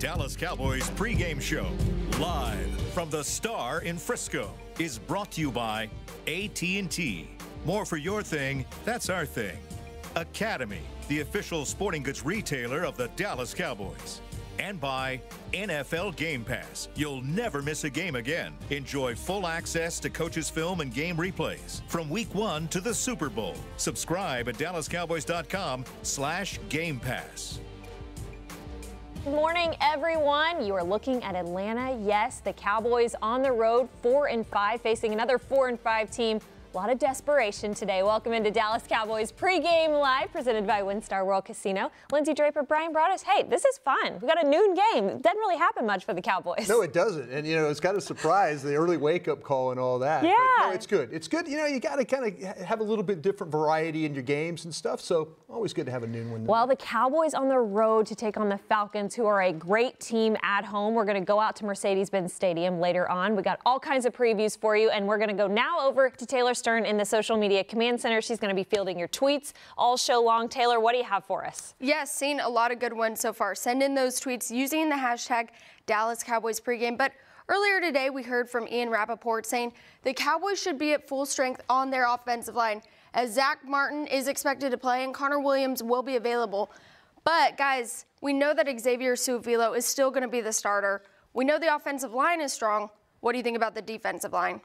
Dallas Cowboys pregame show, live from the Star in Frisco, is brought to you by AT&T. More for your thing, that's our thing. Academy, the official sporting goods retailer of the Dallas Cowboys. And by NFL Game Pass. You'll never miss a game again. Enjoy full access to coaches' film and game replays from Week 1 to the Super Bowl. Subscribe at DallasCowboys.com/Game Pass. Good morning, everyone. You are looking at Atlanta. Yes, the Cowboys on the road, 4-5, facing another 4-5 team. A lot of desperation today. Welcome into Dallas Cowboys pregame live, presented by WinStar World Casino. Lindsay Draper, Brian Broaddus. Hey, this is fun. We got a noon game. It doesn't really happen much for the Cowboys. No, it doesn't. And, you know, it's kind of surprised, the early wake-up call and all that. Yeah. But, no, it's good. It's good. You know, you got to kind of have a little bit different variety in your games and stuff. So always good to have a noon one. Well, the Cowboys on the road to take on the Falcons, who are a great team at home. We're going to go out to Mercedes-Benz Stadium later on. We got all kinds of previews for you, and we're going to go now over to Taylor Stern in the social media command center. She's going to be fielding your tweets all show long. Taylor, what do you have for us? Yes, seen a lot of good ones so far. Send in those tweets using the hashtag Dallas Cowboys pregame. But earlier today, we heard from Ian Rappaport saying the Cowboys should be at full strength on their offensive line, as Zach Martin is expected to play and Connor Williams will be available. But guys, we know that Xavier Su'a-Filo is still going to be the starter. We know the offensive line is strong. What do you think about the defensive line?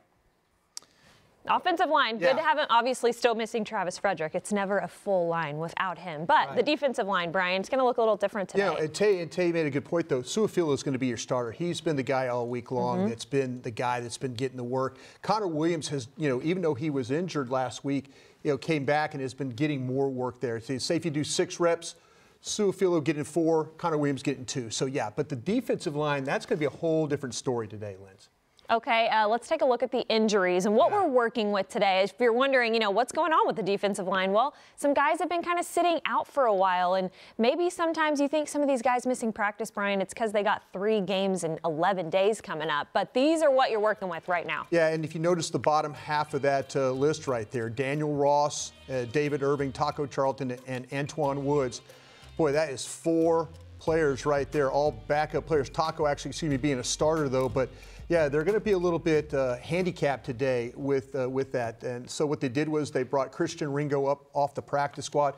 Offensive line, good to have him. Obviously still missing Travis Frederick. It's never a full line without him. But the defensive line, Brian, it's going to look a little different today. You know, and Tay made a good point, though. Su'a-Filo is going to be your starter. He's been the guy all week long that's been the guy that's been getting the work. Connor Williams has, you know, even though he was injured last week, you know, came back and has been getting more work there. So say if you do 6 reps, Su'a-Filo getting 4, Connor Williams getting 2. So, yeah, but the defensive line, that's going to be a whole different story today, Linz. Okay, let's take a look at the injuries and what we're working with today. If you're wondering, you know, what's going on with the defensive line? Well, some guys have been kind of sitting out for a while, and maybe sometimes you think some of these guys missing practice, Brian, it's because they got 3 games in 11 days coming up. But these are what you're working with right now. Yeah, and if you notice the bottom half of that list right there, Daniel Ross, David Irving, Taco Charlton, and Antoine Woods. Boy, that is 4 players right there, all backup players. Taco actually seemed to be being a starter, though, but yeah, they're going to be a little bit handicapped today with that. And so what they did was they brought Christian Ringo up off the practice squad,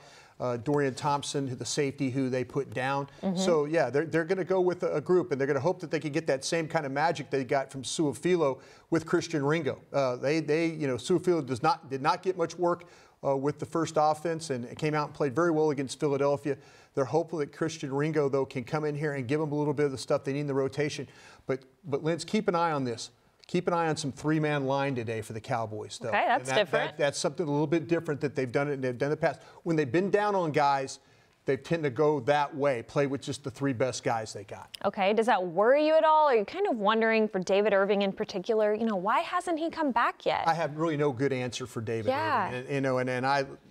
Dorian Thompson, the safety who they put down. So, yeah, they're going to go with a group, and they're going to hope that they can get that same kind of magic they got from Su'a-Filo with Christian Ringo. You know, Su'a-Filo did not get much work with the first offense and came out and played very well against Philadelphia. They're hopeful that Christian Ringo, though, can come in here and give them a little bit of the stuff they need in the rotation. But Linz, keep an eye on this. Keep an eye on some 3-man line today for the Cowboys, though. Okay, that's different. That's something a little bit different that they've done it and they've done in the past. When they've been down on guys, they tend to go that way, play with just the 3 best guys they got. Okay, does that worry you at all? Are you kind of wondering for David Irving in particular, you know, why hasn't he come back yet? I have really no good answer for David Irving. And, you know,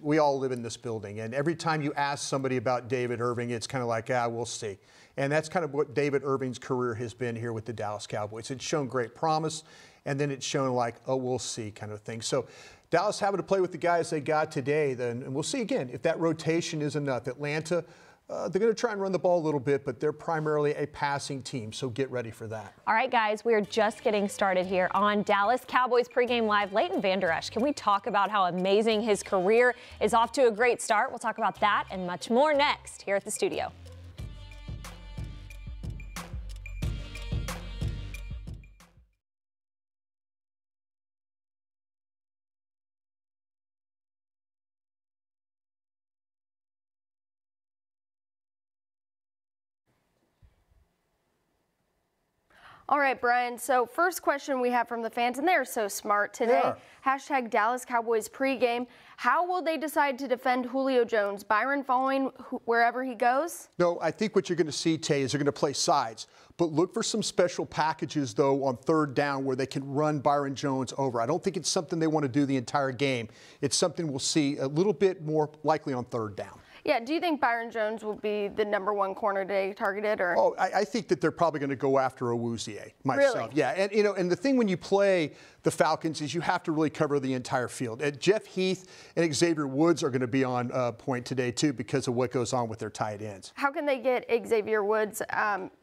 we all live in this building, and every time you ask somebody about David Irving, it's kind of like, we'll see. And that's kind of what David Irving's career has been here with the Dallas Cowboys. It's shown great promise, and then it's shown like, we'll see kind of thing. So Dallas having to play with the guys they got today, and we'll see again if that rotation is enough. Atlanta, they're going to try and run the ball a little bit, but they're primarily a passing team, so get ready for that. All right, guys, we are just getting started here on Dallas Cowboys pregame live. Leighton Vander, Esch, can we talk about how amazing his career is off to a great start? We'll talk about that and much more next here at the studio. All right, Brian, so first question we have from the fans, and they're so smart today. Hashtag Dallas Cowboys pregame. How will they decide to defend Julio Jones? Byron following wherever he goes? No, I think what you're going to see, Tay, is they're going to play sides. But look for some special packages, though, on 3rd down where they can run Byron Jones over. I don't think it's something they want to do the entire game. It's something we'll see a little bit more likely on 3rd down. Yeah, do you think Byron Jones will be the #1 corner today targeted? Or? Oh, I think that they're probably going to go after Awuzie myself. Really? Yeah, and you know, and the thing when you play the Falcons is you have to really cover the entire field. Jeff Heath and Xavier Woods are going to be on point today, too, because of what goes on with their tight ends. How can they get Xavier Woods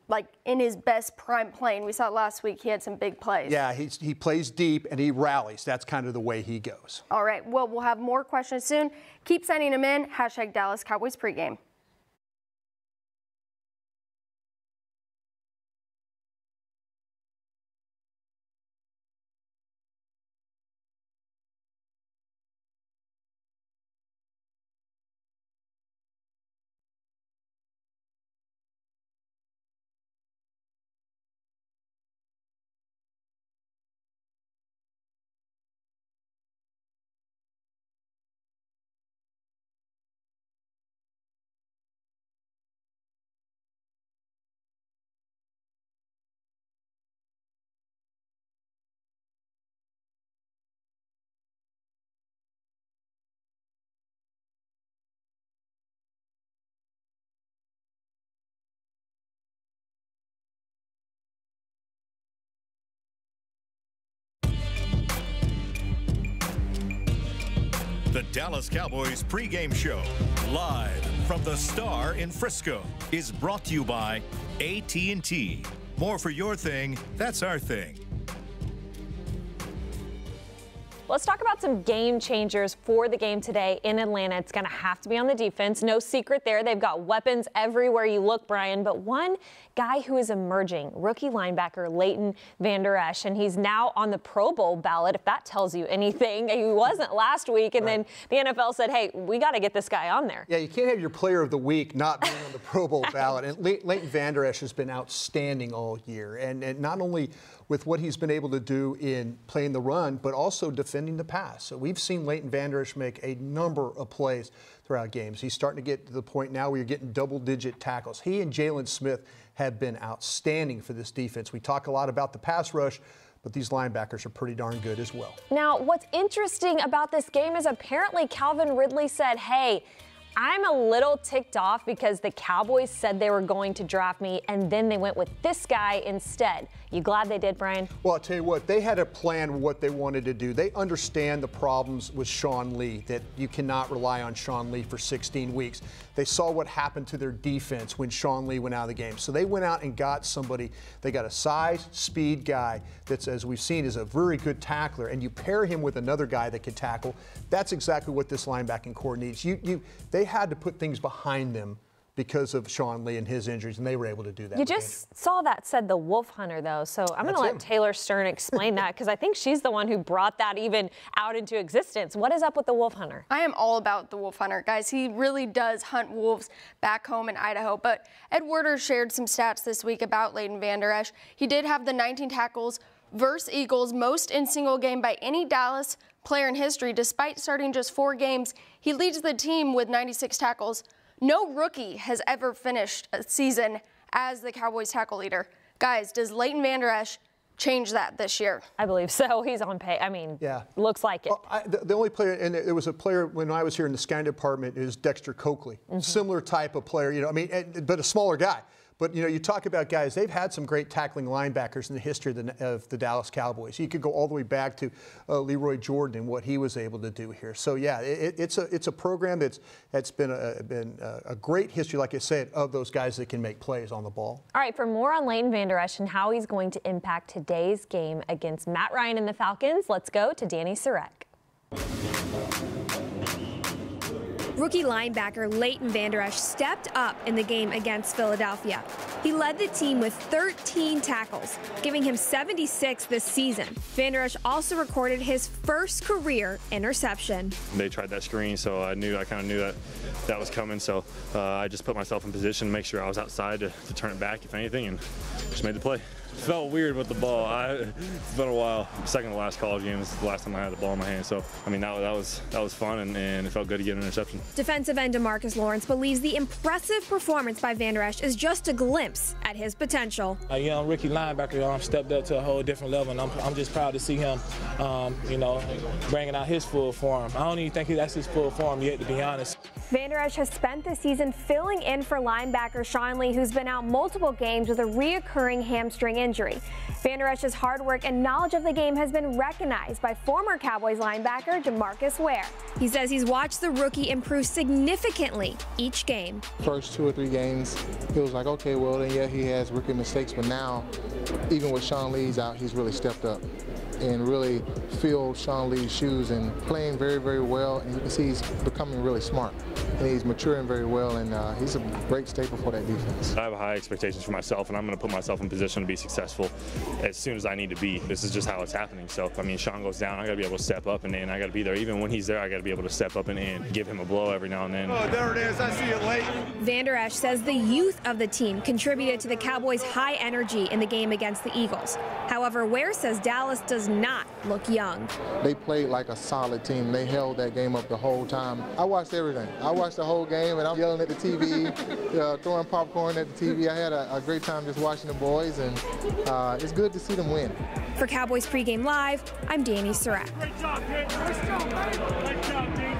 like in his best prime playing? We saw last week he had some big plays. Yeah, he plays deep and he rallies. That's kind of the way he goes. All right, well, we'll have more questions soon. Keep sending them in. Hashtag Dallas Cowboys Pregame. The Dallas Cowboys pregame show, live from the Star in Frisco, is brought to you by AT&T. More for your thing, that's our thing. Let's talk about some game changers for the game today in Atlanta. It's going to have to be on the defense. No secret there. They've got weapons everywhere you look, Brian. But one guy who is emerging, rookie linebacker Vander, and he's now on the Pro Bowl ballot, if that tells you anything. He wasn't last week, and then the NFL said, hey, we got to get this guy on there. Yeah, you can't have your player of the week not being on the Pro Bowl ballot. And Vander has been outstanding all year. And not only with what he's been able to do in playing the run, but also defending the pass. So we've seen Vander make a number of plays throughout games. He's starting to get to the point now where you're getting double-digit tackles. He and Jalen Smith have been outstanding for this defense. We talk a lot about the pass rush, but these linebackers are pretty darn good as well. Now, what's interesting about this game is apparently Calvin Ridley said, hey, I'm a little ticked off because the Cowboys said they were going to draft me, and then they went with this guy instead. You glad they did, Brian? Well, I'll tell you what, they had a plan what they wanted to do. They understand the problems with Sean Lee, that you cannot rely on Sean Lee for 16 weeks. They saw what happened to their defense when Sean Lee went out of the game. So they went out and got somebody. They got a size, speed guy that's, as we've seen, is a very good tackler, and you pair him with another guy that can tackle. That's exactly what this linebacking core needs. They had to put things behind them because of Sean Lee and his injuries, and they were able to do that. You just saw that said the Wolf Hunter, though, so I'm going to let Taylor Stern explain that because I think she's the one who brought that even out into existence. What is up with the Wolf Hunter? I am all about the Wolf Hunter, guys. He really does hunt wolves back home in Idaho. But Ed Werder shared some stats this week about Leighton Vander Esch. He did have the 19 tackles versus Eagles, most in single game by any Dallas player in history. Despite starting just 4 games, he leads the team with 96 tackles. No rookie has ever finished a season as the Cowboys tackle leader. Guys, does Leighton Vander Esch change that this year? I believe so. He's on pay. I mean, looks like it. Well, the only player, and there was a player when I was here in the scouting department, is Dexter Coakley. Similar type of player, but a smaller guy. But, you talk about guys, they've had some great tackling linebackers in the history of the Dallas Cowboys. You could go all the way back to Leroy Jordan and what he was able to do here. So, yeah, it's a program that's been a great history, like I said, of those guys that can make plays on the ball. All right, for more on Leighton Vander Esch and how he's going to impact today's game against Matt Ryan and the Falcons, let's go to Danny Sarek. Rookie linebacker Leighton Vander Esch stepped up in the game against Philadelphia. He led the team with 13 tackles, giving him 76 this season. Vander Esch also recorded his first career interception. They tried that screen, so I kind of knew that was coming. So I just put myself in position to make sure I was outside to turn it back, if anything, and just made the play. Felt weird with the ball. It's been a while. Second to last college game. This is the last time I had the ball in my hand. So, I mean, that was fun, and it felt good to get an interception. Defensive end DeMarcus Lawrence believes the impressive performance by Vander Esch is just a glimpse at his potential. A young rookie linebacker stepped up to a whole different level, and I'm just proud to see him, bringing out his full form. I don't even think that's his full form yet, to be honest. Vander Esch has spent the season filling in for linebacker Sean Lee, who's been out multiple games with a reoccurring hamstring injury. Vander Esch's hard work and knowledge of the game has been recognized by former Cowboys linebacker DeMarcus Ware. He says he's watched the rookie improve significantly each game. First 2 or 3 games, it was like, okay, well, then yeah, he has rookie mistakes, but now, even with Sean Lee's out, he's really stepped up and really filled Sean Lee's shoes and playing very, very well. And you can see he's becoming really smart. And he's maturing very well, and he's a great staple for that defense. I have high expectations for myself, and I'm going to put myself in position to be successful as soon as I need to be. This is just how it's happening. So, I mean, Sean goes down, I got to be able to step up, and I got to be there. Even when he's there, I got to be able to step up and give him a blow every now and then. Oh, there it is. I see it late. Vander Esch says the youth of the team contributed to the Cowboys' high energy in the game against the Eagles. However, Ware says Dallas does not look young. They played like a solid team. They held that game up the whole time. I watched everything. I watched the whole game, and I'm yelling at the TV, throwing popcorn at the TV. I had a great time just watching the boys, and it's good to see them win. For Cowboys Pregame Live, I'm Danny Surratt. Great job, kid. Great job, man. Great job, Dean.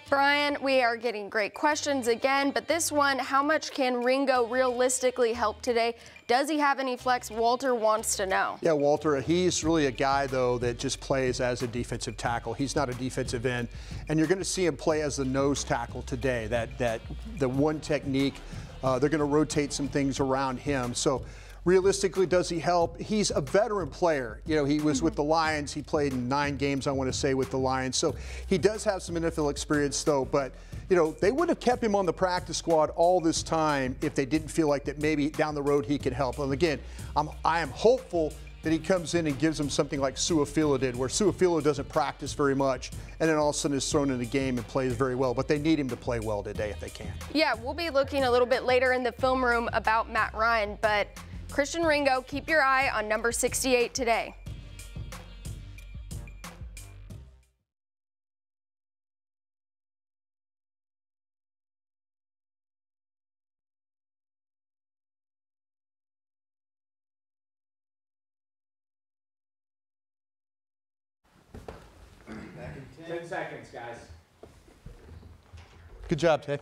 Brian, we are getting great questions again, but this one, how much can Ringo realistically help today? Does he have any flex? Walter wants to know. Yeah, Walter, he's really a guy, though, that just plays as a defensive tackle. He's not a defensive end, and you're going to see him play as the nose tackle today, the one technique. They're going to rotate some things around him. So realistically, does he help? He's a veteran player. You know, he was with the Lions. He played in 9 games, I want to say, with the Lions. So he does have some NFL experience, though. But, you know, they would have kept him on the practice squad all this time if they didn't feel like that maybe down the road he could help. And again, I am hopeful that he comes in and gives them something like Su'a-Filo did, where Su'a-Filo doesn't practice very much and then all of a sudden is thrown in the game and plays very well. But they need him to play well today if they can. Yeah, we'll be looking a little bit later in the film room about Matt Ryan, but Christian Ringo, keep your eye on number 68 today. Back in 10 seconds, guys. Good job, Tay.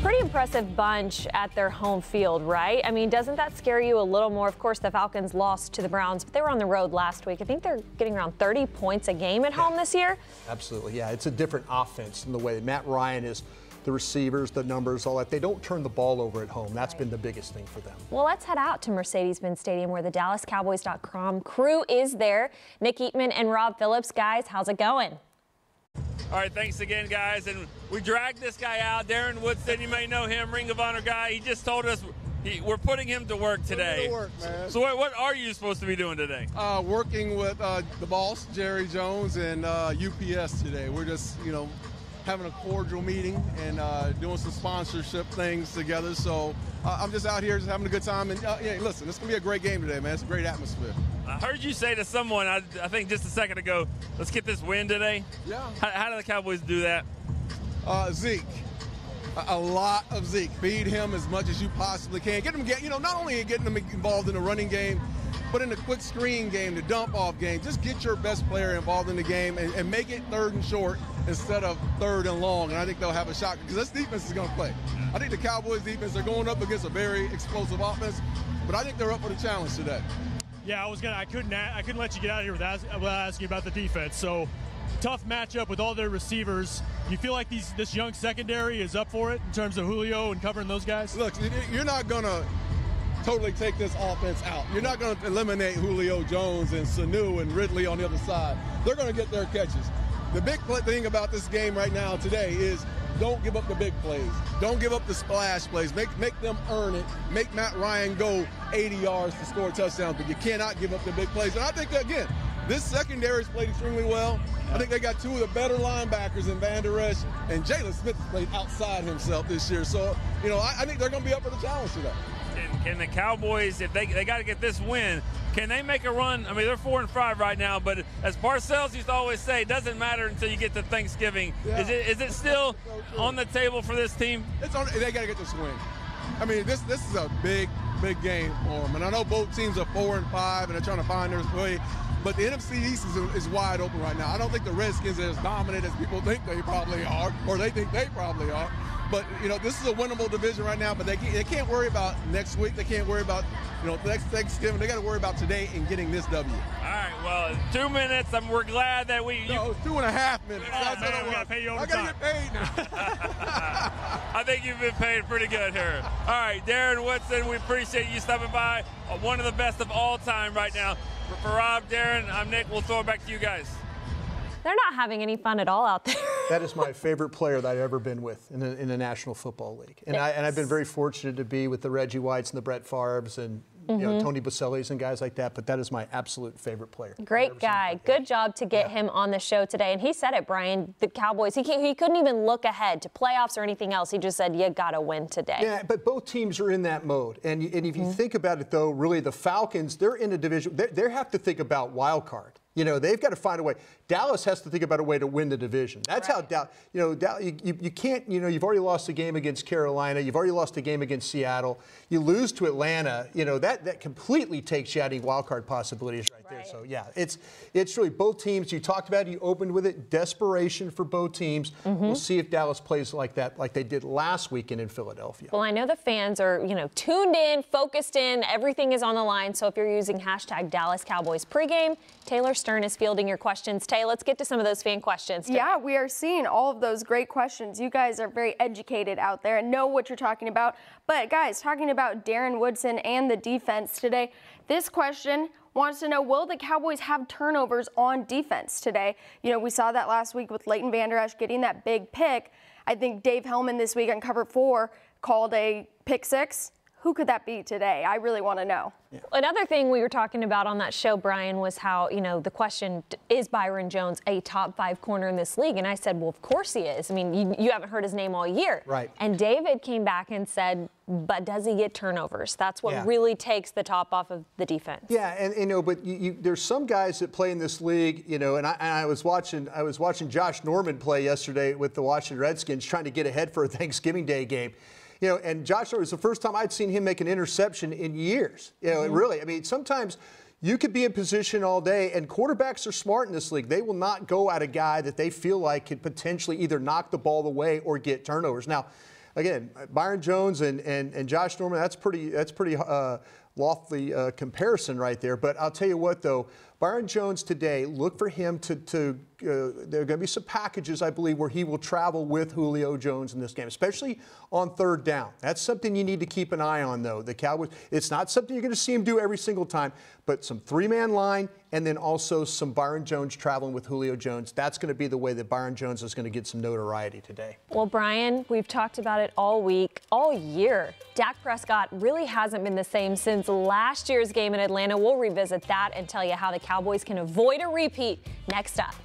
Pretty impressive bunch at their home field, right? I mean, doesn't that scare you a little more? Of course, the Falcons lost to the Browns, but they were on the road last week. I think they're getting around 30 points a game at home this year. Absolutely, yeah. It's a different offense in the way Matt Ryan is. The receivers, the numbers, all that. They don't turn the ball over at home. That's been the biggest thing for them. Well, let's head out to Mercedes-Benz Stadium where the DallasCowboys.com crew is there. Nick Eatman and Rob Phillips. Guys, how's it going? All right, thanks again, guys. And we dragged this guy out, Darren Woodson. You may know him, Ring of Honor guy. He just told us we're putting him to work today. To work, man. So what are you supposed to be doing today? Working with the boss, Jerry Jones, and UPS today. We're just, having a cordial meeting and doing some sponsorship things together. So I'm just out here just having a good time. And listen, it's going to be a great game today, man. It's a great atmosphere. I heard you say to someone, I think just a second ago, let's get this win today. Yeah. How do the Cowboys do that? Zeke. A lot of Zeke. Feed him as much as you possibly can. Get him, not only getting him involved in the running game, but in the quick screen game, the dump off game. Just get your best player involved in the game and make it 3rd and short instead of 3rd and long. And I think they'll have a shot because this defense is going to play. I think the Cowboys defense, they're going up against a very explosive offense, but I think they're up for the challenge today. Yeah, I couldn't let you get out of here without asking about the defense. So tough matchup with all their receivers. You feel like this young secondary is up for it in terms of Julio and covering those guys? Look, you're not going to totally take this offense out. You're not going to eliminate Julio Jones and Sanu and Ridley on the other side. They're going to get their catches. The big thing about this game right now today is don't give up the big plays. Don't give up the splash plays. Make them earn it. Make Matt Ryan go 80 yards to score touchdowns, but you cannot give up the big plays. And I think, again, this secondary's played extremely well. I think they got 2 of the better linebackers in Vander, Esch, and Jalen Smith has played outside himself this year. So, I think they're going to be up for the challenge today. Can the Cowboys, if they got to get this win, Can they make a run? I mean, they're 4-5 right now, but as Parcells used to always say, it doesn't matter until you get to Thanksgiving. Yeah. Is it still on the table for this team? They got to get this win. I mean, this is a big game for them. And I know both teams are 4-5, and they're trying to find their way. But the NFC East is wide open right now. I don't think the Redskins are as dominant as people think they probably are, or they think they probably are. But, this is a winnable division right now, but they can't worry about next week. They can't worry about, next Thanksgiving. They got to worry about today and getting this W. All right, well, 2 minutes. We're glad that we... No, it's 2.5 minutes. Oh, man, we got to pay you I overtime. got to get paid now. I think you've been paid pretty good here. All right, Darren Woodson, we appreciate you stopping by. One of the best of all time right now. For Rob, Darren, I'm Nick. We'll throw it back to you guys. They're not having any fun at all out there. That is my favorite player that I've ever been with in the National Football League. And I've been very fortunate to be with the Reggie Whites and the Brett Favres and Tony Basellis and guys like that, but that is my absolute favorite player. Great guy. Good job to get him on the show today. And he said it, Brian, the Cowboys, he couldn't even look ahead to playoffs or anything else. He just said, you got to win today. Yeah, but both teams are in that mode. And if you think about it, though, really the Falcons, they're in a division. They have to think about wild card. They've got to find a way. Dallas has to think about a way to win the division. That's how Dallas, you can't, you've already lost a game against Carolina. You've already lost a game against Seattle. You lose to Atlanta. That completely takes you out of any wild card possibilities right there. So, yeah, it's really both teams. You talked about it. You opened with it. Desperation for both teams. We'll see if Dallas plays like that, like they did last weekend in Philadelphia. Well, I know the fans are, tuned in, focused in. Everything is on the line. So if you're using hashtag Dallas Cowboys Pregame, Taylor Stern is fielding your questions. Tay, let's get to some of those fan questions today. Yeah, we are seeing all of those great questions. You guys are very educated out there and know what you're talking about. But guys, talking about Darren Woodson and the defense today, this question wants to know, will the Cowboys have turnovers on defense today? We saw that last week with Leighton Vander Esch getting that big pick. I think Dave Hellman this week on Cover 4 called a pick six. Who could that be today? I really want to know. Yeah. Another thing we were talking about on that show, Brian, was how, the question, is Byron Jones a top 5 corner in this league? And I said, well, of course he is. I mean, you haven't heard his name all year. Right. And David came back and said, but does he get turnovers? That's what really takes the top off of the defense. Yeah, and but there's some guys that play in this league, and I was watching Josh Norman play yesterday with the Washington Redskins, trying to get ahead for a Thanksgiving Day game. And Josh, it was the first time I'd seen him make an interception in years. Really, I mean, sometimes you could be in position all day, and quarterbacks are smart in this league. They will not go at a guy that they feel like could potentially either knock the ball away or get turnovers. Now, again, Byron Jones and Josh Norman, that's pretty lofty comparison right there. But I'll tell you what, though, Byron Jones today, look for him there are going to be some packages, I believe, where he will travel with Julio Jones in this game, especially on third down. That's something you need to keep an eye on, though. The Cowboys, it's not something you're going to see him do every single time, but some three-man line and then also some Byron Jones traveling with Julio Jones. That's going to be the way that Byron Jones is going to get some notoriety today. Well, Brian, we've talked about it all week, all year. Dak Prescott really hasn't been the same since last year's game in Atlanta. We'll revisit that and tell you how the Cowboys can avoid a repeat next up.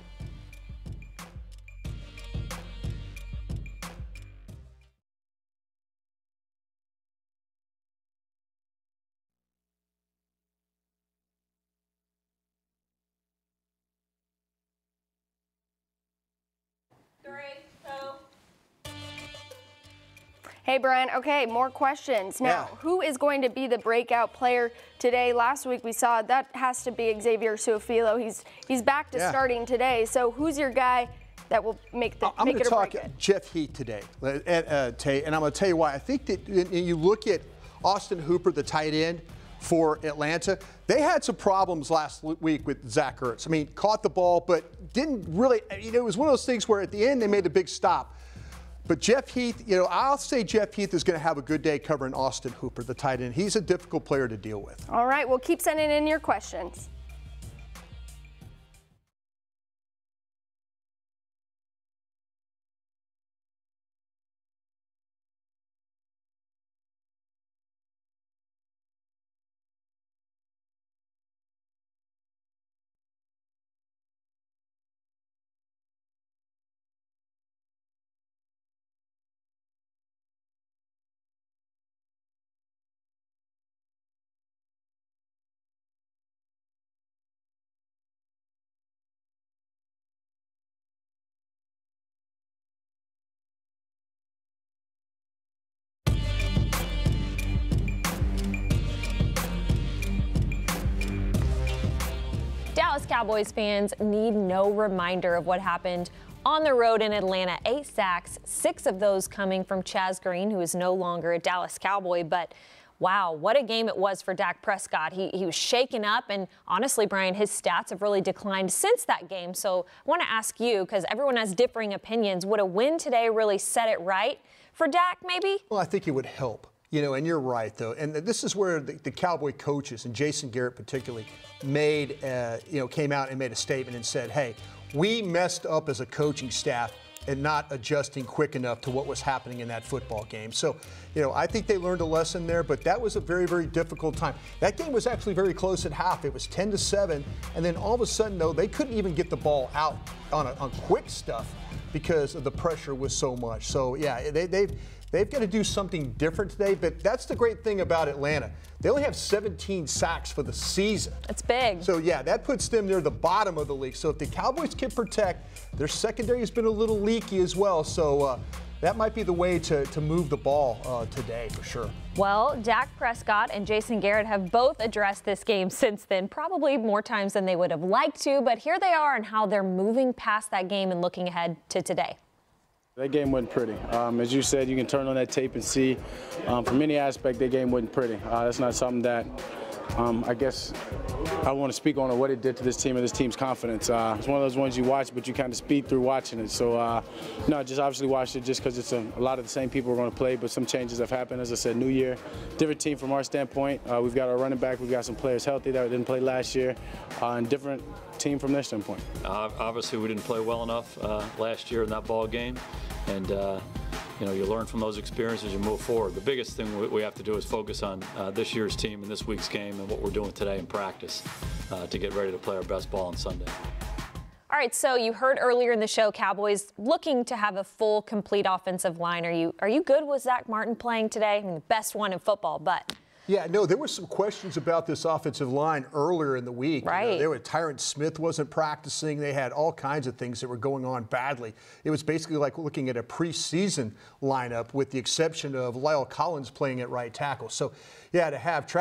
Hey, Brian. Okay, more questions. Now, who is going to be the breakout player today? Last week we saw that has to be Xavier Su'a-Filo. He's back to starting today. So who's your guy that will make it or break it? I'm going to talk Jeff Heath today, Tay, and I'm going to tell you why. I think that you look at Austin Hooper, the tight end for Atlanta. They had some problems last week with Zach Ertz. I mean, caught the ball, but didn't really, it was one of those things where at the end they made a big stop. But Jeff Heath, I'll say Jeff Heath is going to have a good day covering Austin Hooper, the tight end. He's a difficult player to deal with. All right, well, keep sending in your questions. Cowboys fans need no reminder of what happened on the road in Atlanta. 8 sacks, 6 of those coming from Chaz Green, who is no longer a Dallas Cowboy. But wow, what a game it was for Dak Prescott. He was shaken up, and honestly, Brian, his stats have really declined since that game. So I want to ask you, because everyone has differing opinions, would a win today really set it right for Dak maybe? Well, I think it would help. You know, and you're right, though. And this is where the Cowboy coaches, and Jason Garrett particularly, came out and made a statement and said, hey, we messed up as a coaching staff and not adjusting quick enough to what was happening in that football game. So, I think they learned a lesson there, but that was a very, very difficult time. That game was actually very close at half. It was 10-7, and then all of a sudden, though, they couldn't even get the ball out on quick stuff because of the pressure was so much. So, yeah, they've got to do something different today, but that's the great thing about Atlanta. They only have 17 sacks for the season. That's big. So, yeah, that puts them near the bottom of the league. So if the Cowboys can protect, their secondary has been a little leaky as well. So that might be the way to move the ball today for sure. Well, Dak Prescott and Jason Garrett have both addressed this game since then, probably more times than they would have liked to, but here they are and how they're moving past that game and looking ahead to today. That game wasn't pretty. As you said, you can turn on that tape and see from any aspect that game wasn't pretty. That's not something that I guess I want to speak on or what it did to this team and this team's confidence. It's one of those ones you watch, but you kind of speed through watching it. So, no, just obviously watched it just because it's a lot of the same people are going to play, but some changes have happened. As I said, new year, different team from our standpoint. We've got our running back. We've got some players healthy that didn't play last year, and different team from their standpoint. Obviously, we didn't play well enough last year in that ball game, and you learn from those experiences and move forward. The biggest thing we have to do is focus on this year's team and this week's game and what we're doing today in practice to get ready to play our best ball on Sunday. All right, so you heard earlier in the show, Cowboys looking to have a full, complete offensive line. Are you good with Zach Martin playing today? I mean, the best one in football, but. Yeah, no, there were some questions about this offensive line earlier in the week. Right. Tyron Smith wasn't practicing. They had all kinds of things that were going on badly. It was basically like looking at a preseason lineup with the exception of Lyle Collins playing at right tackle. So, yeah, to have to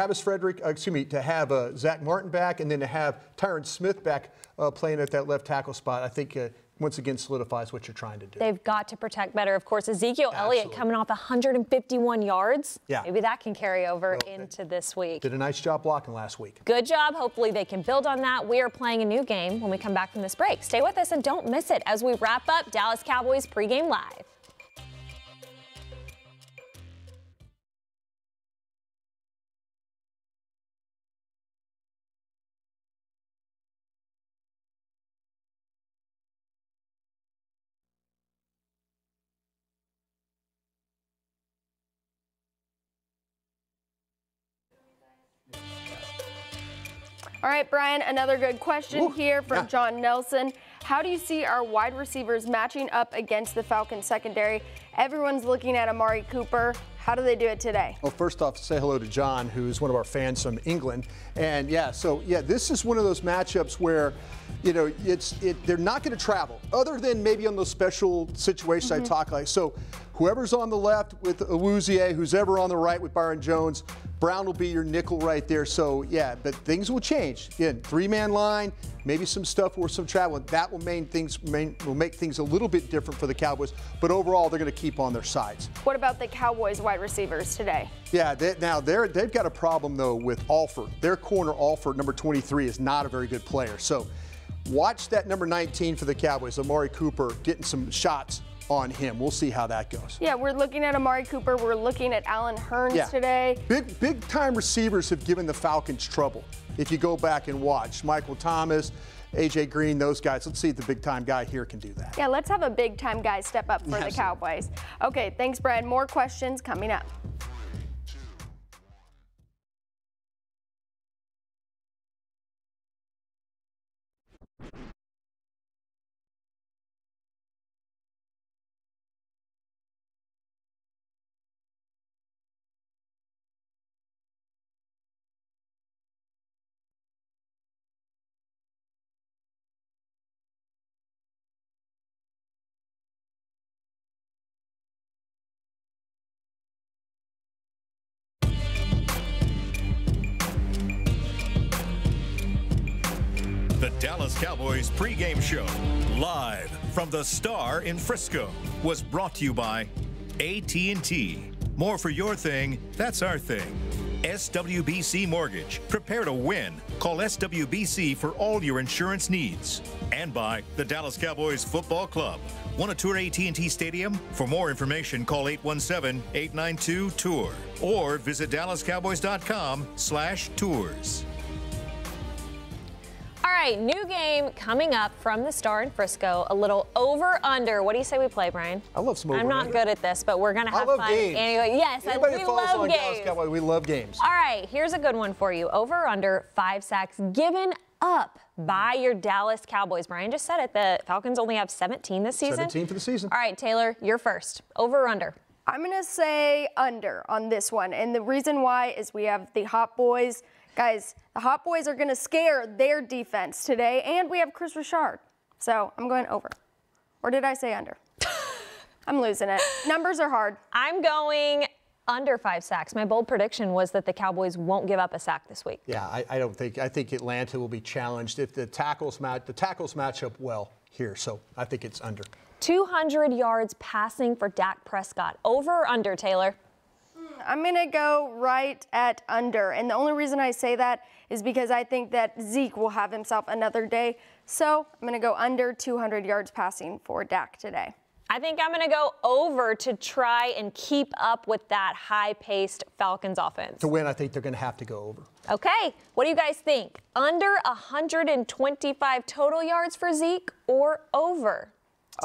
have Zach Martin back and then to have Tyron Smith back playing at that left tackle spot, I think once again solidifies what you're trying to do. They've got to protect better. Of course, Ezekiel Elliott coming off 151 yards. Yeah. Maybe that can carry over into this week. Did a nice job blocking last week. Good job. Hopefully they can build on that. We are playing a new game when we come back from this break. Stay with us and don't miss it as we wrap up Dallas Cowboys Pregame Live. All right, Brian, another good question here from John Nelson. How do you see our wide receivers matching up against the Falcons secondary? Everyone's looking at Amari Cooper. How do they do it today? Well, first off, say hello to John, who's one of our fans from England. And this is one of those matchups where, they're not going to travel, other than maybe on those special situations I talk like. So whoever's on the left with Awuzie, who's ever on the right with Byron Jones, Brown will be your nickel right there. So, yeah, but things will change. Again, 3-man line, maybe some stuff or some travel. That will make things a little bit different for the Cowboys. But overall, they're going to keep on their sides. What about the Cowboys wide receivers today? Yeah, they've got a problem, though, with Alford. Their corner, Alford, number 23, is not a very good player. So watch that number 19 for the Cowboys, Amari Cooper, getting some shots on him. We'll see how that goes. Yeah, we're looking at Amari Cooper. We're looking at Allen Hurns today. Big-time receivers have given the Falcons trouble. If you go back and watch, Michael Thomas, A.J. Green, those guys. Let's see if the big-time guy here can do that. Yeah, let's have a big-time guy step up for the Cowboys. Okay, thanks, Brian. More questions coming up. The Dallas Cowboys pregame show, live from the Star in Frisco, was brought to you by AT&T. More for your thing, that's our thing. SWBC Mortgage. Prepare to win. Call SWBC for all your insurance needs. And by the Dallas Cowboys Football Club. Want to tour AT&T Stadium? For more information, call 817-892-TOUR or visit dallascowboys.com/tours. All right, new game coming up from the Star in Frisco. A little over-under. What do you say we play, Brian? I love some over. I'm not good at this, but we're going to have fun. Games. Anyway, yes, we love games. Cowboys, we love games. All right, here's a good one for you. Over-under 5 sacks given up by your Dallas Cowboys. Brian just said it. The Falcons only have 17 this season. 17 for the season. All right, Taylor, you're first. Over or under? I'm going to say under on this one. And the reason why is we have the Hot Boys. Guys, the Hot Boys are going to scare their defense today, and we have Chris Richard. So I'm going over. Or did I say under? I'm losing it. Numbers are hard. I'm going under 5 sacks. My bold prediction was that the Cowboys won't give up a sack this week. Yeah, I think Atlanta will be challenged if the tackles match up well here. So I think it's under. 200 yards passing for Dak Prescott. Over or under, Taylor? I'm going to go right at under. And the only reason I say that is because I think that Zeke will have himself another day. So I'm going to go under 200 yards passing for Dak today. I think I'm going to go over to try and keep up with that high-paced Falcons offense. To win, I think they're going to have to go over. Okay, what do you guys think? Under 125 total yards for Zeke or over?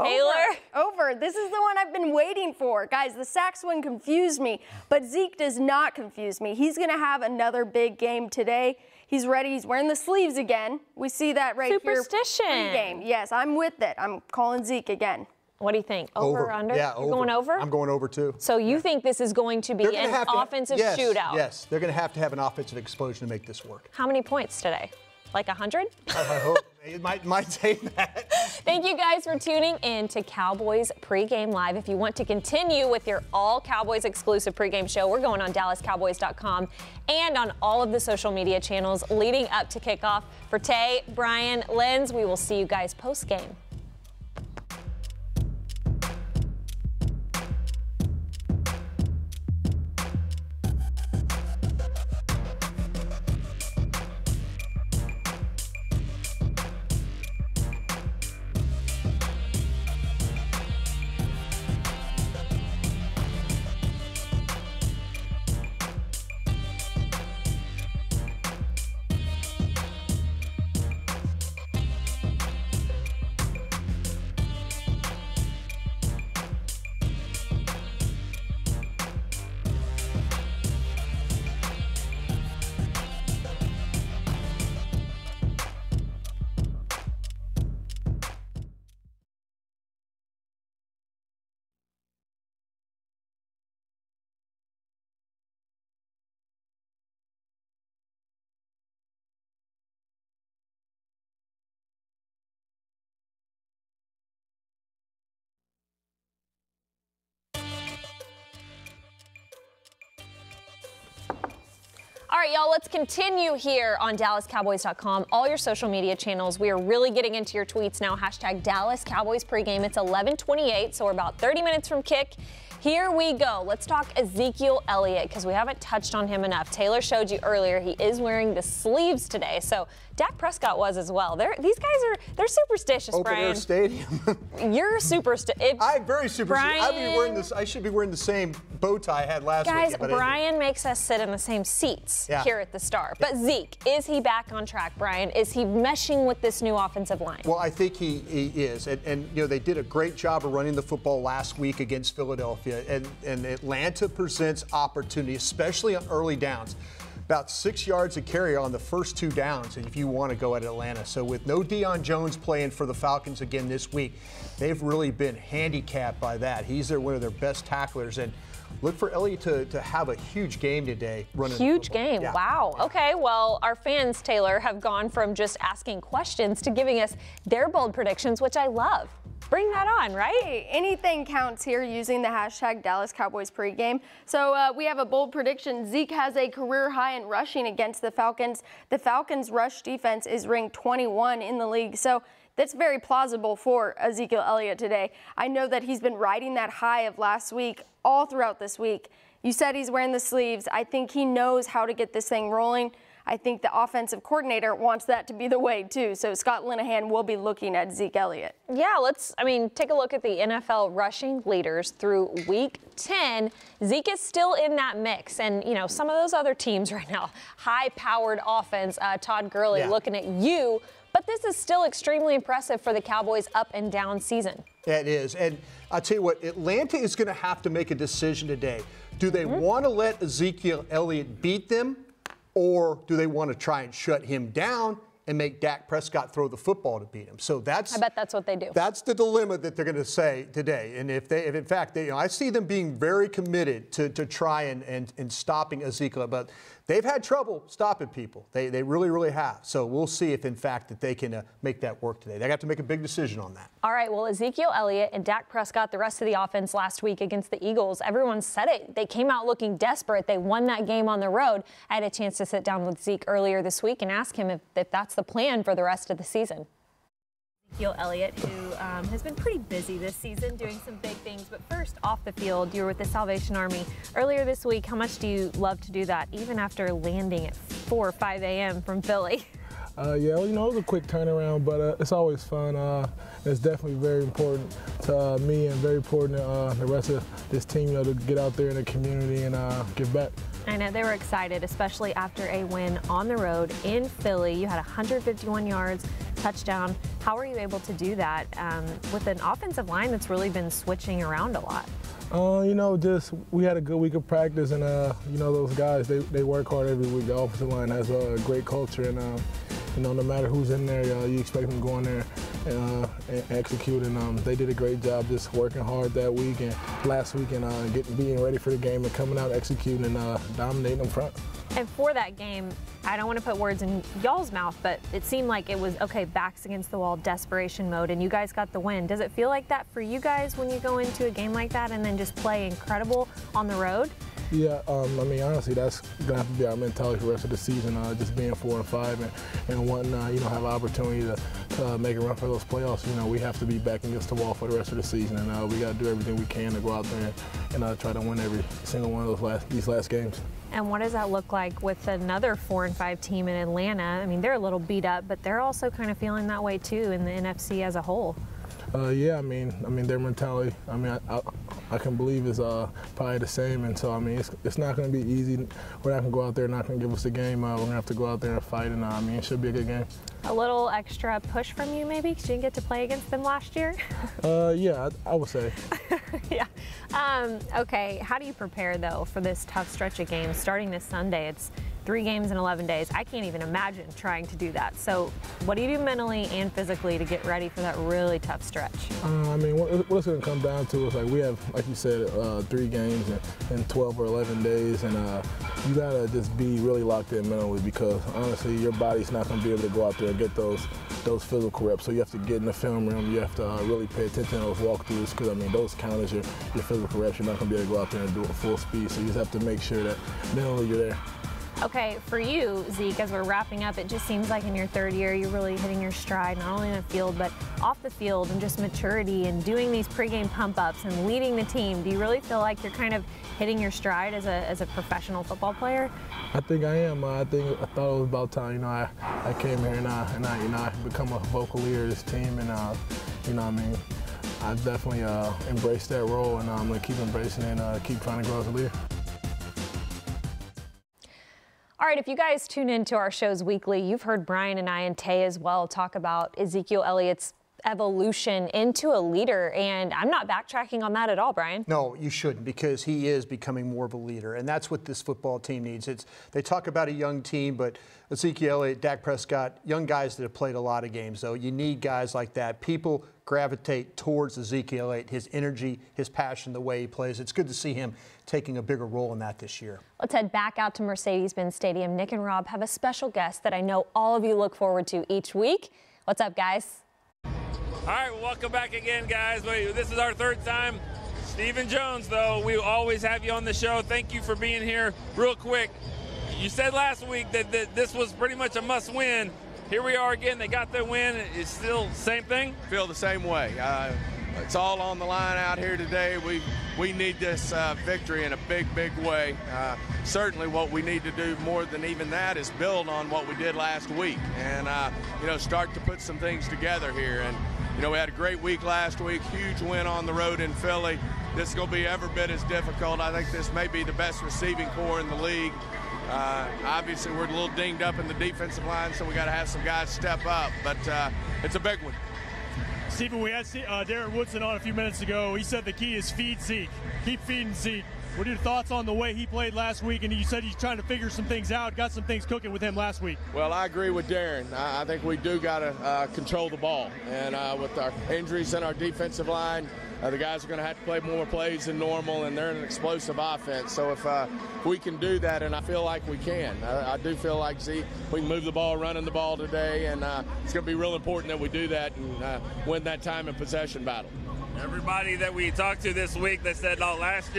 Taylor? Over. This is the one I've been waiting for. Guys, the sacks one confused me, but Zeke does not confuse me. He's going to have another big game today. He's ready. He's wearing the sleeves again. We see that right Superstition. here. Superstition. Yes, I'm with it. I'm calling Zeke again. What do you think? Over or under? Yeah, You're going over? I'm going over, too. So you think this is going to be an offensive shootout? Yes, they're going to have an offensive explosion to make this work. How many points today? Like 100? I hope. It might take that. Thank you guys for tuning in to Cowboys Pregame Live. If you want to continue with your all Cowboys exclusive pregame show, we're going on DallasCowboys.com and on all of the social media channels leading up to kickoff. For Tay, Brian, Lenz, we will see you guys post-game. All right, y'all, let's continue here on DallasCowboys.com. All your social media channels. We are really getting into your tweets now. Hashtag Dallas Cowboys Pregame. It's 11:28, so we're about 30 minutes from kick. Here we go. Let's talk Ezekiel Elliott because we haven't touched on him enough. Taylor showed you earlier he is wearing the sleeves today, so Dak Prescott was as well. These guys they're superstitious, Open Brian. air stadium. You're superstitious. I'm very superstitious. I should be wearing the same bow tie I had last week. Guys, Brian makes us sit in the same seats here at the Star. But Zeke, is he back on track, Brian? Is he meshing with this new offensive line? Well, I think he is. And you know, they did a great job of running the football last week against Philadelphia. And Atlanta presents opportunity, especially on early downs. About 6 yards a carry on the first 2 downs, and if you want to go at Atlanta. So with no Deion Jones playing for the Falcons again this week, they've really been handicapped by that. He's one of their best tacklers, and look for Elliott to have a huge game today. Huge game. Yeah. Wow. Okay, well, our fans, Taylor, have gone from just asking questions to giving us their bold predictions, which I love. bring that on, right? Hey, anything counts here using the hashtag Dallas Cowboys Pregame. So we have a bold prediction. Zeke has a career high in rushing against the Falcons. The Falcons' rush defense is ranked 21 in the league. So that's very plausible for Ezekiel Elliott today. I know that he's been riding that high of last week all throughout this week. You said he's wearing the sleeves. I think he knows how to get this thing rolling. I think the offensive coordinator wants that to be the way, too. So Scott Linehan will be looking at Zeke Elliott. Yeah, take a look at the NFL rushing leaders through week 10. Zeke is still in that mix. And, you know, some of those other teams right now, high-powered offense, Todd Gurley looking at you. But this is still extremely impressive for the Cowboys' up and down season. Yeah, it is. And I'll tell you what, Atlanta is going to have to make a decision today. Do they want to let Ezekiel Elliott beat them? Or do they want to try and shut him down and make Dak Prescott throw the football to beat him? So I bet that's what they do. That's the dilemma that they're going to say today. And if in fact, I see them being very committed to try and stopping Ezekiel, but they've had trouble stopping people. They really, really have. So we'll see if in fact that they can make that work today. They have to make a big decision on that. All right, well, Ezekiel Elliott and Dak Prescott, the rest of the offense last week against the Eagles, everyone said it. They came out looking desperate. They won that game on the road. I had a chance to sit down with Zeke earlier this week and ask him if that's the plan for the rest of the season. Ezekiel Elliott, who has been pretty busy this season doing some big things. But first, off the field, you were with the Salvation Army earlier this week. How much do you love to do that, even after landing at 4 or 5 a.m. from Philly? Yeah, you know, it was a quick turnaround, but it's always fun. It's definitely very important to me and very important to the rest of this team, you know, to get out there in the community and give back. I know they were excited, especially after a win on the road in Philly. You had 151 yards, touchdown. How were you able to do that with an offensive line that's really been switching around a lot? You know, we had a good week of practice, and you know, those guys, they work hard every week. The offensive line has a great culture, and you know, no matter who's in there, you expect them to go in there and execute. And they did a great job just working hard that week and last week and being ready for the game and coming out executing and dominating them front. And for that game, I don't want to put words in y'all's mouth, but it seemed like it was, okay, backs against the wall, desperation mode, and you guys got the win. Does it feel like that for you guys when you go into a game like that and then just play incredible on the road? Yeah, I mean, honestly, that's going to have to be our mentality for the rest of the season, just being 4-5 and wanting, you know, have an opportunity to make a run for those playoffs. You know, we have to be back against the wall for the rest of the season, and we got to do everything we can to go out there and try to win every single one of these last games. And what does that look like with another 4-5 team in Atlanta? I mean, they're a little beat up, but they're also kind of feeling that way too in the NFC as a whole. Yeah, I mean, their mentality, I mean, I can believe is probably the same, and so I mean, it's not going to be easy. We're not going to go out there, not going to give us the game. We're going to have to go out there and fight, and I mean, it should be a good game. A little extra push from you, maybe, because you didn't get to play against them last year. Yeah, I would say. Yeah. Okay. How do you prepare though for this tough stretch of games starting this Sunday? It's 3 games in 11 days. I can't even imagine trying to do that. So what do you do mentally and physically to get ready for that really tough stretch? I mean, what it's going to come down to is, like, we have, like you said, 3 games in 12 or 11 days, and you got to just be really locked in mentally because, honestly, your body's not going to be able to go out there and get those physical reps. So you have to get in the film room. You have to really pay attention to those walkthroughs because, I mean, those count as your physical reps. You're not going to be able to go out there and do it full speed. So you just have to make sure that mentally you're there. Okay, for you, Zeke, as we're wrapping up, it just seems like in your 3rd year, you're really hitting your stride, not only in the field, but off the field, and just maturity and doing these pregame pump-ups and leading the team. Do you really feel like you're kind of hitting your stride as a professional football player? I think I am. I thought it was about time. You know, I came here and I become a vocal leader of this team, and you know, I mean, I definitely embraced that role, and I'm going to keep embracing it and keep trying to grow as a leader. All right, if you guys tune into our shows weekly, you've heard Brian and I and Tay as well talk about Ezekiel Elliott's evolution into a leader, and I'm not backtracking on that at all, Brian. No, you shouldn't, because he is becoming more of a leader, and that's what this football team needs. They talk about a young team, but Ezekiel Elliott, Dak Prescott, young guys that have played a lot of games, though. You need guys like that. People gravitate towards Ezekiel Elliott, his energy, his passion, the way he plays. It's good to see him taking a bigger role in that this year. Let's head back out to Mercedes-Benz Stadium. Nick and Rob have a special guest that I know all of you look forward to each week. What's up, guys? All right, well, welcome back again, guys. This is our third time. Stephen Jones, though, we always have you on the show. Thank you for being here. Real quick, you said last week that this was pretty much a must-win. Here we are again. They got their win. It's still the same thing? Feel the same way. It's all on the line out here today. We need this victory in a big, big way. Certainly what we need to do more than even that is build on what we did last week and, start to put some things together here. And, we had a great week last week, huge win on the road in Philly. This is going to be every bit as difficult. I think this may be the best receiving core in the league. Obviously, we're a little dinged up in the defensive line, so we got to have some guys step up. But it's a big one. Stephen, we had Darren Woodson on a few minutes ago. He said the key is feed Zeke. Keep feeding Zeke. What are your thoughts on the way he played last week? And you said he's trying to figure some things out, got some things cooking with him last week. Well, I agree with Darren. I think we do got to control the ball. And with our injuries in our defensive line, the guys are going to have to play more plays than normal, and they're an explosive offense. So if we can do that, and I feel like we can. I do feel like Zeke, we can move the ball, running the ball today, and it's going to be real important that we do that and win that time and possession battle. Everybody that we talked to this week that said, oh, last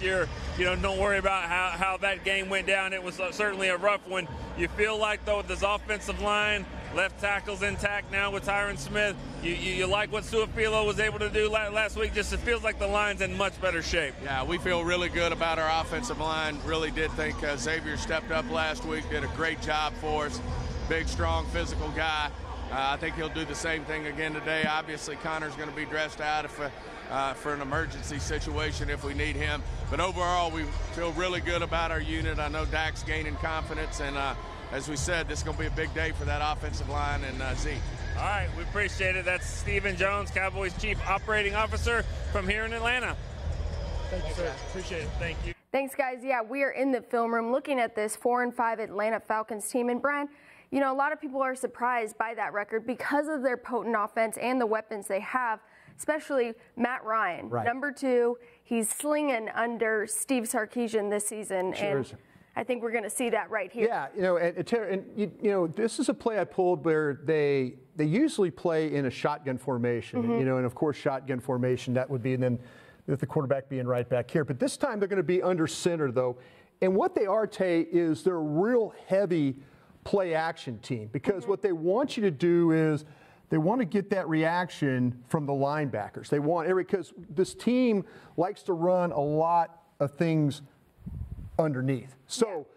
year, don't worry about how that game went down. It was certainly a rough one. You feel like, though, with this offensive line, left tackle's intact now with Tyron Smith. You like what Suafilo was able to do last week? Just it feels like the line's in much better shape. Yeah, we feel really good about our offensive line. Really did think Xavier stepped up last week, did a great job for us. Big, strong, physical guy. I think he'll do the same thing again today. Obviously, Connor's going to be dressed out for an emergency situation if we need him. But overall, we feel really good about our unit. I know Dak's gaining confidence, and as we said, this is going to be a big day for that offensive line and Zeke. All right, we appreciate it. That's Stephen Jones, Cowboys Chief Operating Officer from here in Atlanta. Thank you, sir. Appreciate it. Thank you. Thanks, guys. Yeah, we are in the film room looking at this 4-5 Atlanta Falcons team. And, Brian, a lot of people are surprised by that record because of their potent offense and the weapons they have, especially Matt Ryan. Right. Number 2, he's slinging under Steve Sarkisian this season. Sure. And I think we're going to see that right here. Yeah, this is a play I pulled where they usually play in a shotgun formation, and of course shotgun formation, that would be, and then with the quarterback being right back here. But this time they're going to be under center, though. And what they are, Tay, is they're a real heavy play action team because what they want you to do is they want to get that reaction from the linebackers. They want because this team likes to run a lot of things underneath. So,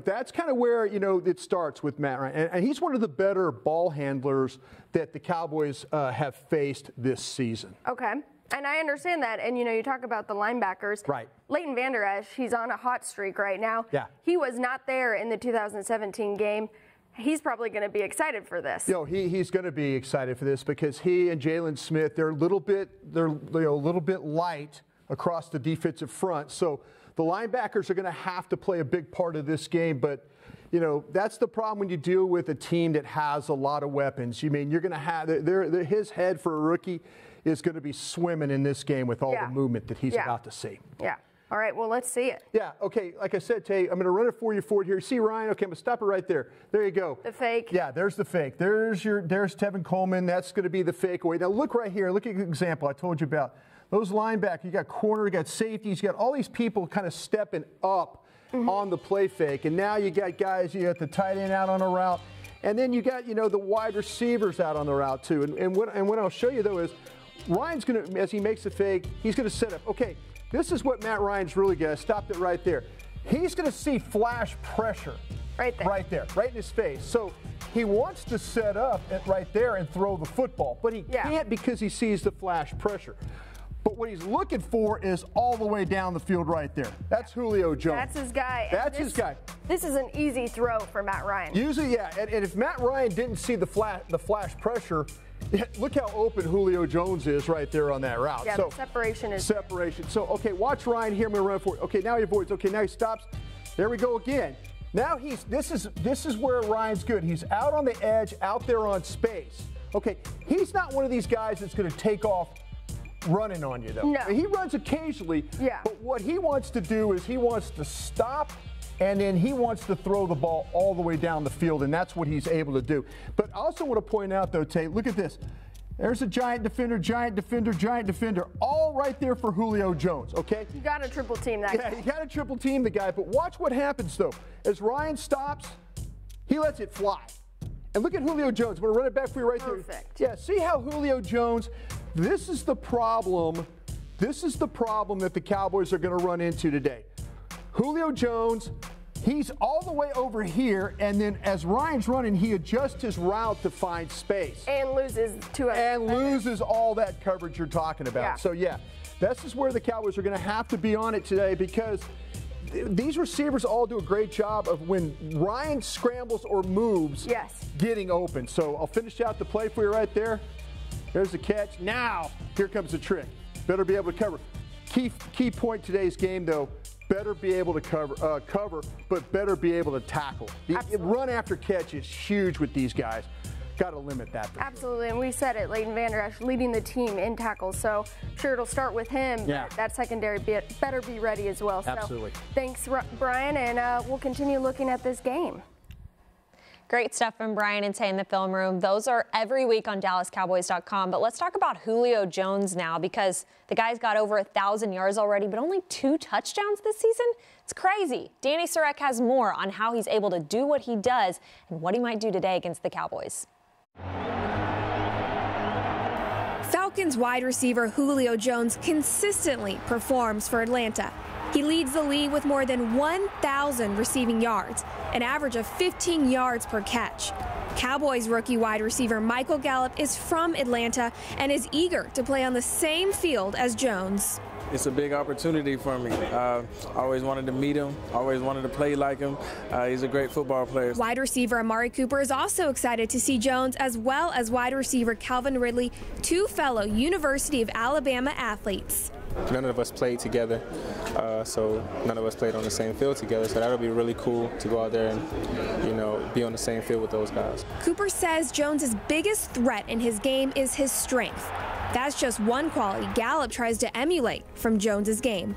that's kind of where, it starts with Matt Ryan. And he's one of the better ball handlers that the Cowboys have faced this season. Okay. And I understand that. And, you talk about the linebackers. Right. Leighton Vander Esch, he's on a hot streak right now. Yeah. He was not there in the 2017 game. He's probably going to be excited for this. He's going to be excited for this because he and Jalen Smith, they're a little bit light across the defensive front. So the linebackers are going to have to play a big part of this game. But, that's the problem when you deal with a team that has a lot of weapons. You're going to have his head for a rookie is going to be swimming in this game with all the movement that he's about to see. Yeah. All right, well, let's see it. Yeah, okay, like I said, Tay, I'm going to run it for you forward here. See Ryan? Okay, I'm going to stop it right there. There you go. The fake. Yeah, there's the fake. There's Tevin Coleman. That's going to be the fake away. Now, look right here. Look at the example I told you about. Those linebackers, you got corner, you got safeties, you got all these people kind of stepping up on the play fake. And now you got guys, you got the tight end out on a route. And then you got, the wide receivers out on the route, too. And what I'll show you, though, is Ryan's going to, as he makes the fake, he's going to set up. Okay, this is what Matt Ryan's really good at. Stopped it right there. He's going to see flash pressure. Right there. Right in his face. So he wants to set up right there and throw the football, but he can't because he sees the flash pressure. But what he's looking for is all the way down the field right there. That's Julio Jones. That's his guy. That's his guy. This is an easy throw for Matt Ryan. Usually, yeah. And if Matt Ryan didn't see the flash pressure, look how open Julio Jones is right there on that route. Yeah, so, the separation is separation. So, okay, watch Ryan here. I'm going to run for it. Okay, now he avoids. Okay, now he stops. There we go again. Now this is where Ryan's good. He's out on the edge, out there on space. Okay, he's not one of these guys that's going to take off running on you, though. No. He runs occasionally, yeah. But what he wants to do is he wants to stop, and then he wants to throw the ball all the way down the field, and that's what he's able to do. But I also want to point out, though, Tate, look at this. There's a giant defender, giant defender, giant defender, all right there for Julio Jones, okay? You got to triple team that guy. Yeah, you got to triple team the guy, but watch what happens, though. As Ryan stops, he lets it fly. And look at Julio Jones. I'm going to run it back for you right Perfect. there. Yeah, see how Julio Jones, this is the problem. This is the problem that the Cowboys are going to run into today. Julio Jones, he's all the way over here, and then as Ryan's running, he adjusts his route to find space. And loses loses all that coverage you're talking about. Yeah. So, yeah, this is where the Cowboys are going to have to be on it today because these receivers all do a great job of when Ryan scrambles or moves, getting open. So I'll finish out the play for you right there. There's the catch. Now, here comes the trick. Better be able to cover. Key point today's game, though, better be able to cover, but better be able to tackle. The run after catch is huge with these guys. Got to limit that. Absolutely, and we said it, Vander Esch leading the team in tackles, so I'm sure it'll start with him. Yeah. That secondary better be ready as well. Absolutely. So thanks, Brian, and we'll continue looking at this game. Great stuff from Brian and Tay in the film room. Those are every week on DallasCowboys.com. But let's talk about Julio Jones now because the guy's got over 1,000 yards already, but only 2 touchdowns this season? It's crazy. Danny Sarek has more on how he's able to do what he does and what he might do today against the Cowboys. Falcons wide receiver Julio Jones consistently performs for Atlanta. He leads the league with more than 1,000 receiving yards, an average of 15 yards per catch. Cowboys rookie wide receiver Michael Gallup is from Atlanta and is eager to play on the same field as Jones. It's a big opportunity for me. I always wanted to meet him, always wanted to play like him. He's a great football player. Wide receiver Amari Cooper is also excited to see Jones, as well as wide receiver Calvin Ridley, 2 fellow University of Alabama athletes. None of us played together, so none of us played on the same field together, so that'll be really cool to go out there and, you know, be on the same field with those guys. Cooper says Jones's biggest threat in his game is his strength. That's just one quality Gallup tries to emulate from Jones's game.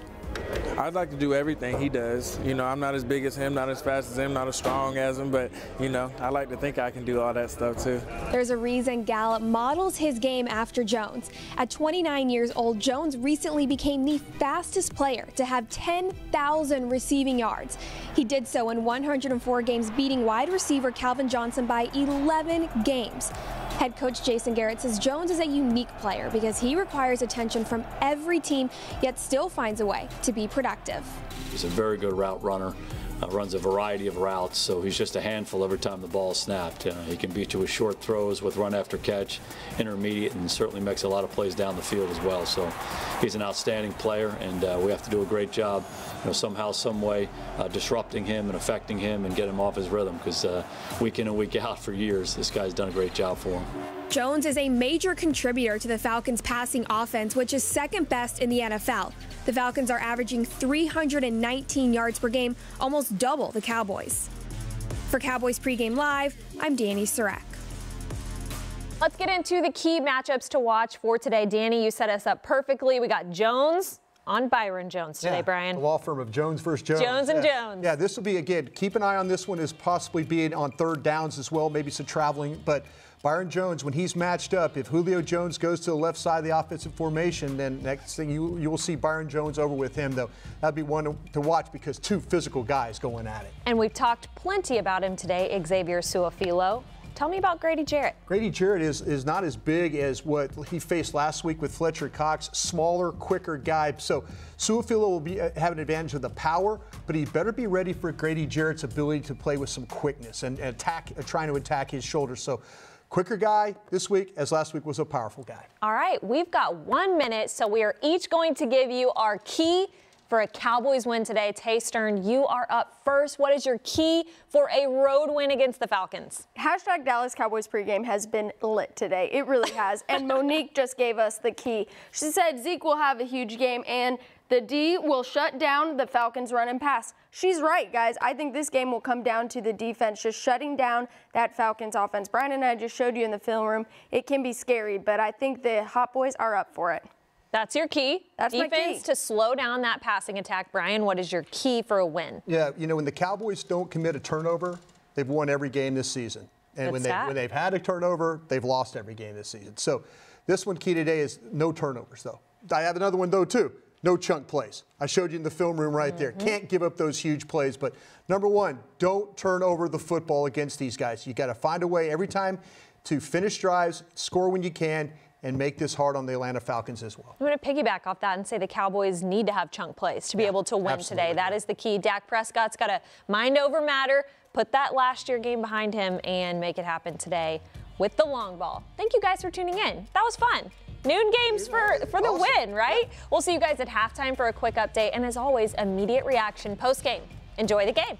I'd like to do everything he does. You know, I'm not as big as him, not as fast as him, not as strong as him, but, you know, I like to think I can do all that stuff too. There's a reason Gallup models his game after Jones. At 29 years old, Jones recently became the fastest player to have 10,000 receiving yards. He did so in 104 games, beating wide receiver Calvin Johnson by 11 games. Head coach Jason Garrett says Jones is a unique player because he requires attention from every team, yet still finds a way to be productive. He's a very good route runner, runs a variety of routes, so he's just a handful every time the ball is snapped. He can beat you with short throws, with run after catch, intermediate, and certainly makes a lot of plays down the field as well. So he's an outstanding player, and we have to do a great job, you know, somehow, some way, disrupting him and affecting him and get him off his rhythm, because week in and week out for years, this guy's done a great job for him. Jones is a major contributor to the Falcons' passing offense, which is second best in the NFL. The Falcons are averaging 319 yards per game, almost double the Cowboys. For Cowboys Pregame Live, I'm Danny Sarek. Let's get into the key matchups to watch for today. Danny, you set us up perfectly. We got Jones on Byron Jones today, Brian. The law firm of Jones versus Jones. Jones and Jones. Yeah, this will be, again, keep an eye on this one as possibly being on third downs as well, maybe some traveling. But Byron Jones, when he's matched up, if Julio Jones goes to the left side of the offensive formation, then next thing you will see Byron Jones over with him, though. That'd be one to watch because 2 physical guys going at it. And we've talked plenty about him today, Xavier Su'a-Filo. Tell me about Grady Jarrett. Grady Jarrett is not as big as what he faced last week with Fletcher Cox. Smaller, quicker guy. So Su'a-Filo will have an advantage of the power, but he better be ready for Grady Jarrett's ability to play with some quickness and trying to attack his shoulders. So quicker guy this week, as last week was a powerful guy. All right, we've got 1 minute, so we are each going to give you our key for a Cowboys win today. Tay Stern, you are up first. What is your key for a road win against the Falcons? Hashtag Dallas Cowboys pregame has been lit today. It really has. And Monique just gave us the key. She said Zeke will have a huge game and the D will shut down the Falcons run and pass. She's right, guys. I think this game will come down to the defense just shutting down that Falcons offense. Brian and I just showed you in the film room. It can be scary, but I think the Hot Boys are up for it. That's your key. That's defense my key. To slow down that passing attack. Brian, what is your key for a win? Yeah, you know, when the Cowboys don't commit a turnover, they've won every game this season. And when they've had a turnover, they've lost every game this season. So This one key today is no turnovers, though. I have another one, though, too. No chunk plays. I showed you in the film room right there. Can't give up those huge plays. But number one, don't turn over the football against these guys. You got to find a way every time to finish drives, score when you can, and make this hard on the Atlanta Falcons as well. I'm going to piggyback off that and say the Cowboys need to have chunk plays to be able to win today. That is the key. Dak Prescott's got to mind over matter, put that last year game behind him, and make it happen today with the long ball. Thank you guys for tuning in. That was fun. Noon games for the win, right? We'll see you guys at halftime for a quick update. And as always, immediate reaction post-game. Enjoy the game.